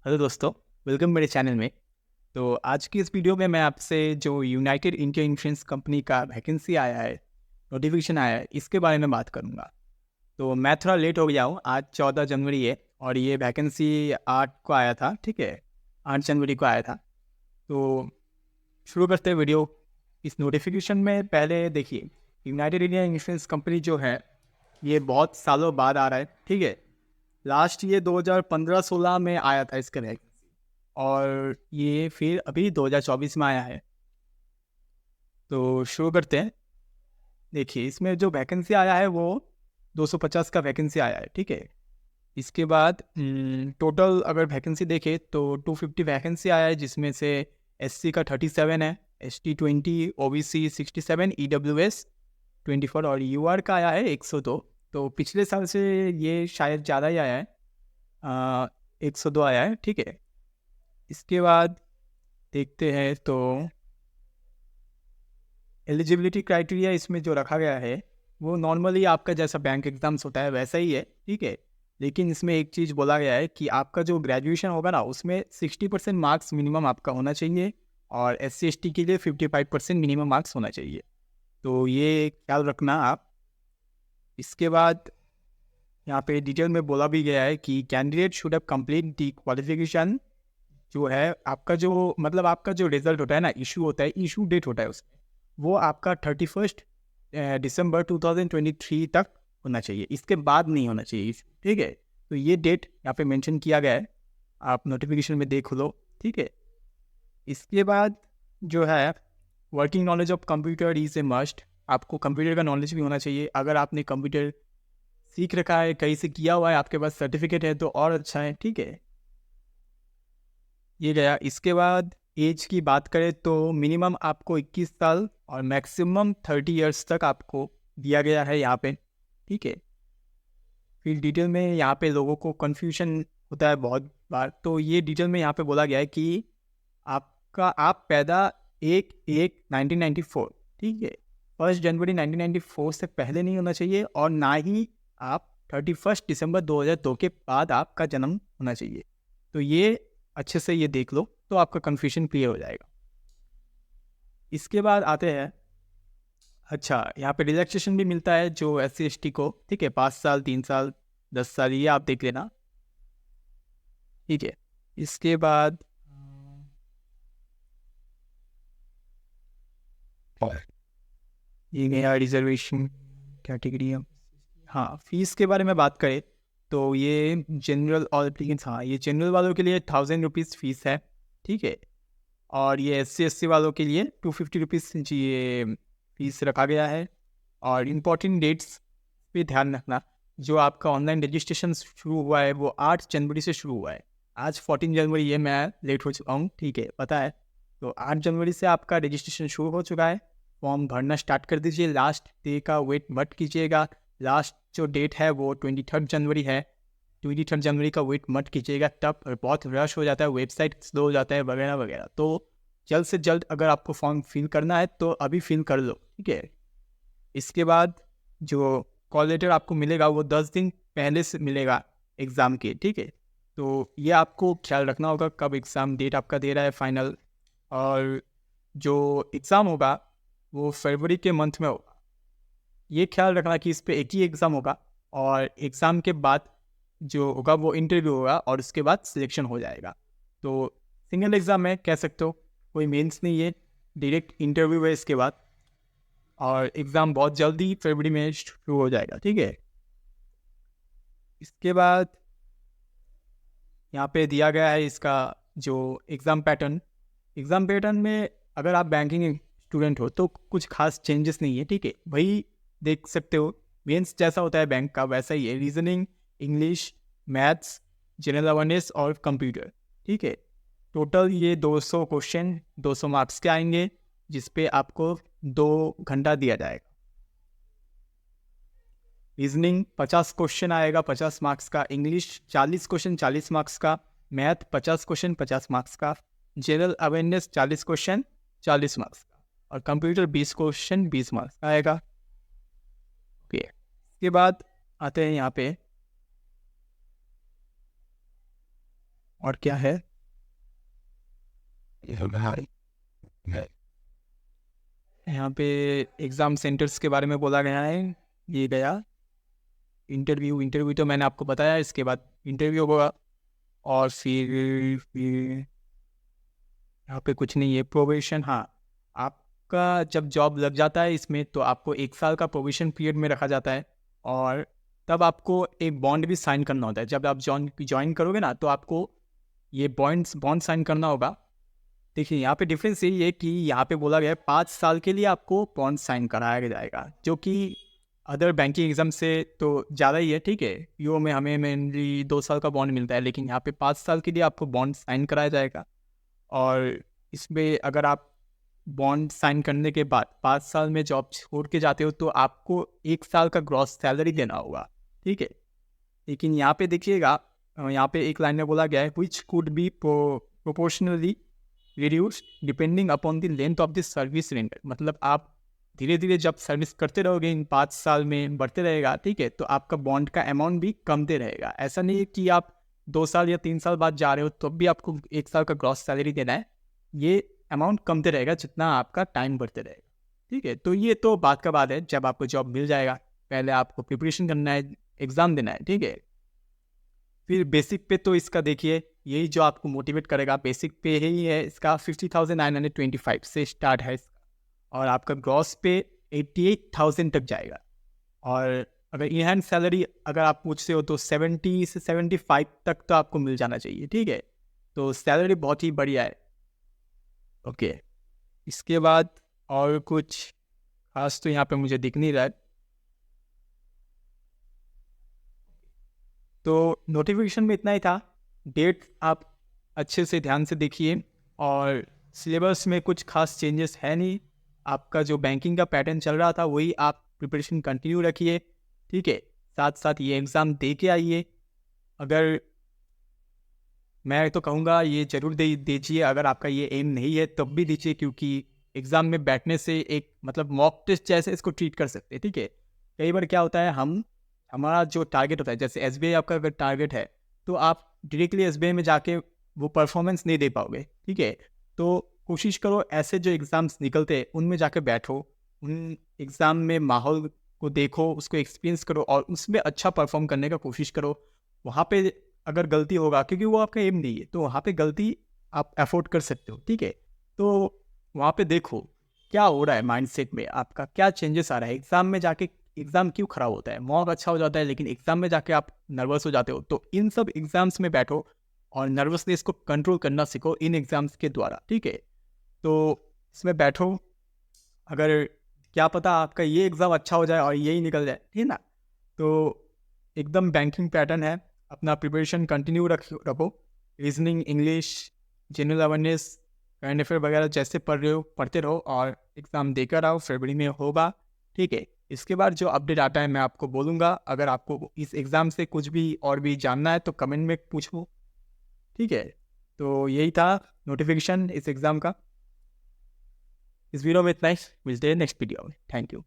Hello दोस्तों, welcome मेरे channel में। तो आज की इस वीडियो में मैं आपसे जो यूनाइटेड इंडिया इंश्योरेंस कंपनी का वैकेंसी आया है, नोटिफिकेशन आया है, इसके बारे में बात करूंगा। तो मैं थोड़ा लेट हो गया हूँ, आज 14 जनवरी है और ये वैकेंसी 8 को आया था, ठीक है। 8 जनवरी को आया था। तो शुरू करते हैं वीडियो। इस नोटिफिकेशन में पहले देखिए, यूनाइटेड इंडिया इंश्योरेंस कंपनी जो है, ये बहुत सालों बाद आ रहा है, ठीक है। लास्ट ये 2015-16 में आया था इसका वैकेंसी, और ये फिर अभी 2024 में आया है। तो शुरू करते हैं। देखिए, इसमें जो वैकेंसी आया है वो 250 का वैकेंसी आया है, ठीक है। इसके बाद टोटल अगर वैकेंसी देखें तो 250 वैकेंसी आया है, जिसमें से एससी का 37 है, एसटी 20, ओबीसी 67, ईडब्ल्यूएस 24 और यूआर का आया है 102। तो पिछले साल से ये शायद ज़्यादा ही आया है, 102 आया है, ठीक है। इसके बाद देखते हैं तो एलिजिबिलिटी क्राइटेरिया इसमें जो रखा गया है वो नॉर्मली आपका जैसा बैंक एग्ज़ाम्स होता है वैसा ही है, ठीक है। लेकिन इसमें एक चीज़ बोला गया है कि आपका जो ग्रेजुएशन होगा ना, उसमें 60% मार्क्स मिनिमम आपका होना चाहिए, और SC ST के लिए 55% मिनिमम मार्क्स होना चाहिए। तो ये ख्याल रखना आप। इसके बाद यहाँ पे डिटेल में बोला भी गया है कि candidate should have complete the qualification. जो है आपका जो मतलब आपका जो रिजल्ट होता है ना, इशू होता है, इशू डेट होता है उसमें, वो आपका 31 दिसंबर 2023 तक होना चाहिए। इसके बाद नहीं होना चाहिए इशू, ठीक है। तो ये डेट यहाँ पे मेंशन किया गया है, आप नोटिफिकेशन में देख लो, ठीक है। इसके बाद जो है, working knowledge of computer is a must. आपको कंप्यूटर का नॉलेज भी होना चाहिए। अगर आपने कंप्यूटर सीख रखा है, कहीं से किया हुआ है, आपके पास सर्टिफिकेट है तो और अच्छा है, ठीक है। ये गया। इसके बाद एज की बात करें तो मिनिमम आपको 21 साल और मैक्सिमम 30 इयर्स तक आपको दिया गया है यहाँ पे, ठीक है। फिर डिटेल में यहाँ पे लोगों को कन्फ्यूजन होता है बहुत बार, तो ये डिटेल में यहाँ पे बोला गया है कि आप पैदा 1/1/1994, ठीक है, 1 जनवरी 1994 से पहले नहीं होना चाहिए, और ना ही आप 31 दिसंबर 2002 के बाद आपका जन्म होना चाहिए। तो ये अच्छे से ये देख लो तो आपका कन्फ्यूजन क्लियर हो जाएगा। इसके बाद आते हैं, अच्छा, यहाँ पे रिलैक्सेशन भी मिलता है जो SC ST को, ठीक है, 5 साल, 3 साल, 10 साल, ये आप देख लेना, ठीक है। इसके बाद ये गया रिजर्वेशन कैटेगरी। हाँ, फीस के बारे में बात करें तो ये जनरल और एप्लीकेंट्स, हाँ, ये जनरल वालों के लिए 1000 रुपीज़ फीस है, ठीक है। और ये SC ST वालों के लिए 250 रुपीज़ ये फीस रखा गया है। और इम्पॉर्टेंट डेट्स पे ध्यान रखना। जो आपका ऑनलाइन रजिस्ट्रेशन शुरू हुआ है वो 8 जनवरी से शुरू हुआ है। आज 14 जनवरी है, मैं लेट हो चुका हूँ, ठीक है, पता है। तो 8 जनवरी से आपका रजिस्ट्रेशन शुरू हो चुका है। फॉर्म भरना स्टार्ट कर दीजिए, लास्ट डे का वेट मत कीजिएगा। लास्ट जो डेट है वो 23 जनवरी है। 23 जनवरी का वेट मत कीजिएगा, तब बहुत रश हो जाता है, वेबसाइट स्लो हो जाता है, वगैरह वगैरह। तो जल्द से जल्द अगर आपको फॉर्म फिल करना है तो अभी फिल कर लो, ठीक है। इसके बाद जो कॉल लेटर आपको मिलेगा वो 10 दिन पहले से मिलेगा एग्ज़ाम के, ठीक है। तो ये आपको ख्याल रखना होगा कब एग्ज़ाम डेट आपका दे रहा है फाइनल। और जो एग्ज़ाम होगा वो फरवरी के मंथ में होगा। ये ख्याल रखना कि इस पे एक ही एग्ज़ाम होगा, और एग्ज़ाम के बाद जो होगा वो इंटरव्यू होगा, और उसके बाद सिलेक्शन हो जाएगा। तो सिंगल एग्ज़ाम है, कह सकते हो, कोई मेंस नहीं है, डायरेक्ट इंटरव्यू है इसके बाद। और एग्ज़ाम बहुत जल्दी फरवरी में शुरू हो जाएगा, ठीक है। इसके बाद यहाँ पे दिया गया है इसका जो एग्ज़ाम पैटर्न में अगर आप बैंकिंग स्टूडेंट हो तो कुछ खास चेंजेस नहीं है, ठीक है। वही देख सकते हो, मेंस जैसा होता है बैंक का वैसा ही है। Reasoning, English, maths, general awareness और कंप्यूटर, ठीक है। टोटल ये 200 क्वेश्चन 200 मार्क्स के आएंगे, जिस पे आपको 2 घंटा दिया जाएगा। रीजनिंग 50 क्वेश्चन आएगा, 50 मार्क्स का। इंग्लिश 40 क्वेश्चन, 40 मार्क्स का। मैथ 50 क्वेश्चन, 50 मार्क्स का। जनरल अवेयरनेस 40 क्वेश्चन, 40 मार्क्स का। और कंप्यूटर 20 क्वेश्चन, 20 मार्क्स का आएगा, ओके। इसके बाद आते हैं यहाँ पे, और क्या है, यहाँ पे एग्ज़ाम सेंटर्स के बारे में बोला गया है। ये गया इंटरव्यू, इंटरव्यू तो मैंने आपको बताया, इसके बाद इंटरव्यू होगा। और फिर यहाँ पे कुछ नहीं है, प्रोबेशन। हाँ, आपका जब जॉब लग जाता है इसमें, तो आपको 1 साल का प्रोबेशन पीरियड में रखा जाता है। और तब आपको एक बॉन्ड भी साइन करना होता है। जब आप ज्वाइन करोगे ना, तो आपको ये बॉन्ड साइन करना होगा। देखिए, यहाँ पे डिफरेंस यही है कि यहाँ पे बोला गया है 5 साल के लिए आपको बॉन्ड साइन कराया जाएगा, जो कि अदर बैंकिंग एग्जाम से तो ज़्यादा ही है। ठीक है, यूओ में हमें मेनली 2 साल का बॉन्ड मिलता है, लेकिन यहाँ पे 5 साल के लिए आपको बॉन्ड साइन कराया जाएगा। और इसमें अगर आप बॉन्ड साइन करने के बाद 5 साल में जॉब छोड़ के जाते हो, तो आपको 1 साल का ग्रॉस सैलरी देना होगा। ठीक है, लेकिन यहाँ पे देखिएगा, यहाँ पे एक लाइन में बोला गया है, which could be proportionally reduced depending upon the length of the service render. मतलब आप धीरे धीरे जब सर्विस करते रहोगे, इन 5 साल में बढ़ते रहेगा। ठीक है, तो आपका बॉन्ड का अमाउंट भी कमते रहेगा। ऐसा नहीं है कि आप 2 साल या 3 साल बाद जा रहे हो तो भी आपको 1 साल का ग्रॉस सैलरी देना है। ये अमाउंट कमते रहेगा जितना आपका टाइम बढ़ते रहेगा। ठीक है, तो ये तो बात का बात है, जब आपको जॉब मिल जाएगा। पहले आपको प्रिपरेशन करना है, एग्ज़ाम देना है। ठीक है, फिर बेसिक पे तो इसका देखिए, यही जो आपको मोटिवेट करेगा, बेसिक पे ही है इसका 50,925 से स्टार्ट है इसका। और आपका ग्रॉस पे 88,000 तक जाएगा। और अगर इन हैंड सैलरी अगर आप पूछते हो, तो 70 से 75 तक तो आपको मिल जाना चाहिए। ठीक है, तो सैलरी बहुत ही बढ़िया है। ओके, इसके बाद और कुछ खास तो यहाँ पे मुझे दिख नहीं रहा है। तो नोटिफिकेशन में इतना ही था। डेट आप अच्छे से ध्यान से देखिए। और सिलेबस में कुछ खास चेंजेस है नहीं। आपका जो बैंकिंग का पैटर्न चल रहा था, वही आप प्रिपरेशन कंटिन्यू रखिए। ठीक है, साथ साथ ये एग्ज़ाम दे के आइए। अगर मैं तो कहूँगा ये ज़रूर दीजिए। अगर आपका ये एम नहीं है तब भी दीजिए, क्योंकि एग्ज़ाम में बैठने से एक मतलब मॉक टेस्ट जैसे इसको ट्रीट कर सकते हैं। ठीक है, कई बार क्या होता है, हमारा जो टारगेट होता है, जैसे एसबीआई आपका अगर टारगेट है, तो आप डायरेक्टली एसबीआई में जाके वो परफॉर्मेंस नहीं दे पाओगे। ठीक है, तो कोशिश करो ऐसे जो एग्ज़ाम्स निकलते हैं उनमें जाके बैठो, उन एग्ज़ाम में माहौल को देखो, उसको एक्सपीरियंस करो और उसमें अच्छा परफॉर्म करने का कोशिश करो। वहाँ पे अगर गलती होगा, क्योंकि वो आपका एम नहीं है, तो वहाँ पे गलती आप अफोर्ड कर सकते हो। ठीक है, तो वहाँ पे देखो क्या हो रहा है, माइंडसेट में आपका क्या चेंजेस आ रहा है। एग्ज़ाम में जाके एग्ज़ाम क्यों खराब होता है, मॉक अच्छा हो जाता है, लेकिन एग्ज़ाम में जाके आप नर्वस हो जाते हो। तो इन सब एग्ज़ाम्स में बैठो और नर्वसनेस को कंट्रोल करना सीखो इन एग्ज़ाम्स के द्वारा। ठीक है, तो इसमें बैठो। अगर क्या पता आपका ये एग्ज़ाम अच्छा हो जाए और यही निकल जाए। ठीक है ना, तो एकदम बैंकिंग पैटर्न है। अपना प्रिपरेशन कंटिन्यू रखो। Reasoning, English, general awareness, current affair वगैरह जैसे पढ़ रहे हो पढ़ते रहो और एग्ज़ाम देकर आओ। फरवरी में होगा। ठीक है, इसके बाद जो अपडेट आता है मैं आपको बोलूँगा। अगर आपको इस एग्ज़ाम से कुछ भी और भी जानना है तो कमेंट में पूछो। ठीक है, तो यही था नोटिफिकेशन इस एग्ज़ाम का। इस वीडियो में इतना ही, मिलते हैं नेक्स्ट वीडियो में। Thank you.